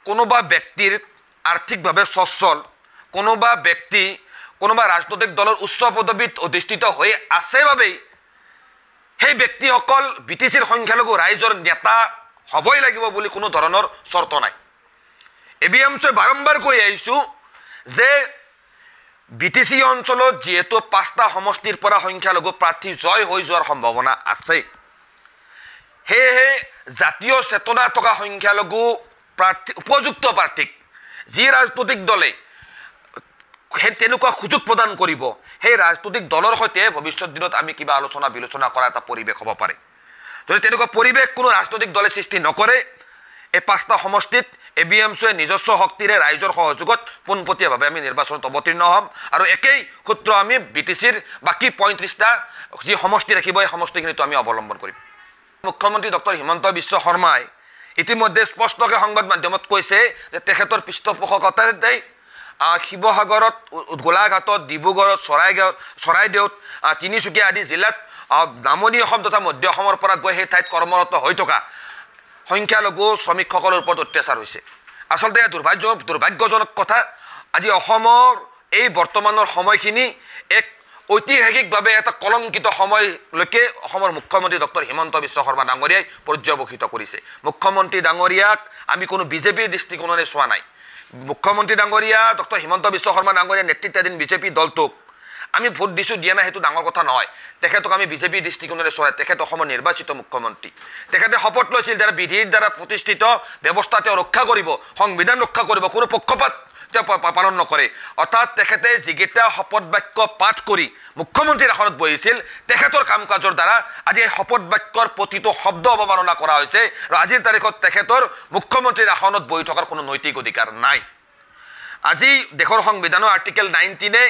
কোনোবা ব্যক্তিৰ আৰ্থিকভাৱে সচ্ছল কোনোবা ব্যক্তি কোনোবা ৰাজনৈতিক দলৰ উচ্চ পদবীত অধিষ্ঠিত হৈ আছে বাবেই সেই ব্যক্তিসকল বিটিচিৰ সংখ্যালঘু ৰাইজৰ নেতা হ'বই লাগিব বুলি কোনো ধৰণৰ চৰ্ত নাই এবিএমছে বাৰম্বাৰ কৈ আহিছোঁ যে বিটিচি অঞ্চলত যেহেতু 5টা সমষ্টিৰ পৰা সংখ্যালঘু প্ৰাৰ্থী জয় হৈ যোৱাৰ সম্ভাৱনা আছে সেয়েহে জাতীয় চেতনা থকা সংখ্যালঘু প্ৰাৰ্থী উপযুক্ত প্ৰাৰ্থীক যি ৰাজনৈতিক দলে তেনেকুৱা সুযোগ প্ৰদান কৰিব সেই ৰাজনৈতিক দলৰ সৈতে ভৱিষ্যত দিনত আমি কিবা আলোচনা বিলোচনা কৰা এটা পৰিৱেশ হ'ব পাৰে যদি তেনেকুৱা পৰিৱেশ কোনো ৰাজনৈতিক দলে সৃষ্টি নকৰে এই 5টা সমষ্টিত এবিএমছে নিজস্ব শক্তিৰে ৰাইজৰ সহযোগত পোনপটীয়াভাৱে আমি নিৰ্বাচনত অৱতীৰ্ণ হ'ম আৰু একেই সূত্ৰ আমি বিটিচিৰ বাকী 35টা যি সমষ্টি ৰাখিব এই সমষ্টিখিনিতো আমি অৱলম্বন কৰিম মুখ্যমন্ত্ৰী ডক্টৰ হিমন্ত বিশ্ব শৰ্মাই ইতিমধ্যে স্পষ্টকৈ সংবাদ মাধ্যমত কৈছে যে তেখেতৰ পৃষ্ঠপোষকতাতেই শিৱসাগৰত গোলাঘাটত ডিব্ৰুগড়ত চৰাইদেউত তিনিচুকীয়া আদি জিলাত নামনি অসম তথা মধ্য অসমৰ পৰা গৈ সেই ঠাইত কৰ্মৰত হৈ থকা সংখ্যালঘু শ্ৰমিকসকলৰ ওপৰত অত্যাচাৰ হৈছে আচলতে দুৰ্ভাগ্যজনক কথা আজি অসমৰ এই বৰ্তমানৰ সময়খিনি এক ঐতিহাসিকভাৱে এটা কলংকিত সময়লৈকে অসমৰ মুখ্যমন্ত্ৰী ডক্টৰ হিমন্ত বিশ্ব শৰ্মা ডাঙৰীয়াই পৰ্যবেক্ষিত কৰিছে মুখ্যমন্ত্ৰী ডাঙৰীয়াক আমি কোনো বিজেপিৰ দৃষ্টিকোণেৰে চোৱা নাই মুখ্যমন্ত্ৰী ডাঙৰীয়া ডক্টৰ হিমন্ত বিশ্ব শৰ্মা ডাঙৰীয়া নেতৃত্বাধীন বিজেপি দলটোক আমি ভোট দিছোঁ দিয়া নাই সেইটো ডাঙৰ কথা নহয় তেখেতক আমি বিজেপি দৃষ্টিকোণেৰে চোৱা তেখেত অসমৰ নিৰ্বাচিত মুখ্যমন্ত্ৰী তেখেতে শপত লৈছিল যে বিধিৰ দ্বাৰা প্ৰতিষ্ঠিত ব্যৱস্থা তেওঁ ৰক্ষা কৰিব সংবিধান ৰক্ষা কৰিব কোনো পক্ষপাত তেওঁ পালন নকৰে অৰ্থাৎ তেখেতে যিকেইটা শপত বাক্য পাঠ কৰি মুখ্যমন্ত্ৰীৰ আসনত বহিছিল তেখেতৰ কাম কাজৰ দ্বাৰা আজি এই শপত বাক্যৰ প্ৰতিটো শব্দ অৱমাননা কৰা হৈছে আৰু আজিৰ তাৰিখত তেখেতৰ মুখ্যমন্ত্ৰীৰ আসনত বহি থকাৰ কোনো নৈতিক অধিকাৰ নাই আজি দেশৰ সংবিধানৰ আৰ্টিকেল 19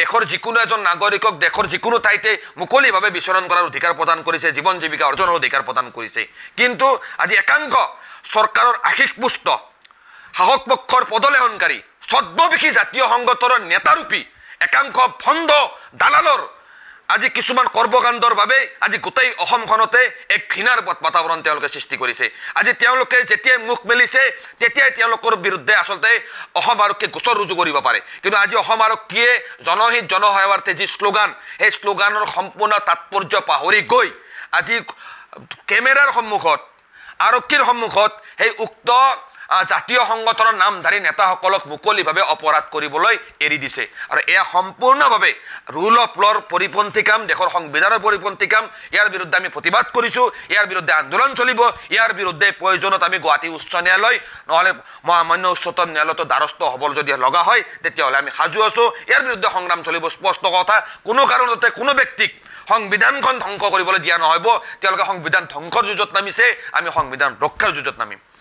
দেশৰ যিকোনো এজন নাগৰিকক দেশৰ যিকোনো ঠাইতে মুকলিভাৱে বিচৰণ কৰাৰ অধিকাৰ প্ৰদান কৰিছে জীৱন জীৱিকা অৰ্জনৰ অধিকাৰ প্ৰদান কৰিছে কিন্তু আজি একাংশ চৰকাৰৰ আশিস পুষ্ট শাসক পক্ষৰ পদলেহনকাৰী ছদ্মবেশী জাতীয় সংগঠনৰ নেতাৰূপী একাংশ ভণ্ড দালালৰ আজি কিছুমান কৰ্মকাণ্ডৰ বাবে আজি গোটেই অসমখনতে এক ঘৃণাৰ বাতাবৰণ তেওঁলোকে সৃষ্টি কৰিছে আজি তেওঁলোকে যেতিয়াই মুখ মেলিছে তেতিয়াই তেওঁলোকৰ বিৰুদ্ধে আচলতে অসম আৰক্ষীয়ে গোচৰ ৰুজু কৰিব পাৰে কিন্তু আজি অসম আৰক্ষীয়ে জনহিত জনসেৱাৰ্থে যি শ্লোগান সেই শ্লোগানৰ সম্পূৰ্ণ তাৎপৰ্য পাহৰি গৈ আজি কেমেৰাৰ সন্মুখত আৰক্ষীৰ সন্মুখত সেই উক্ত জাতীয় সংগঠনৰ নামধাৰী নেতাসকলক মুকলিভাৱে অপৰাধ কৰিবলৈ এৰি দিছে আৰু এয়া সম্পূৰ্ণভাৱে ৰুল অফ লৰ পৰিপন্থী কাম দেশৰ সংবিধানৰ পৰিপন্থী কাম ইয়াৰ বিৰুদ্ধে আমি প্ৰতিবাদ কৰিছোঁ ইয়াৰ বিৰুদ্ধে আন্দোলন চলিব ইয়াৰ বিৰুদ্ধে প্ৰয়োজনত আমি গুৱাহাটী উচ্চ ন্যায়ালয় নহ'লে মহামান্য উচ্চতম ন্যায়ালয়তো দ্বাৰস্থ হ'ব যদি লগা হয় তেতিয়াহ'লে আমি সাজু আছোঁ ইয়াৰ বিৰুদ্ধে সংগ্ৰাম চলিব স্পষ্ট কথা কোনো কাৰণতে কোনো ব্যক্তিক সংবিধানখন ধ্বংস কৰিবলৈ দিয়া নহ'ব তেওঁলোকে সংবিধান ধ্বংসৰ যুঁজত নামিছে আমি সংবিধান ৰক্ষাৰ যুঁজত নামিম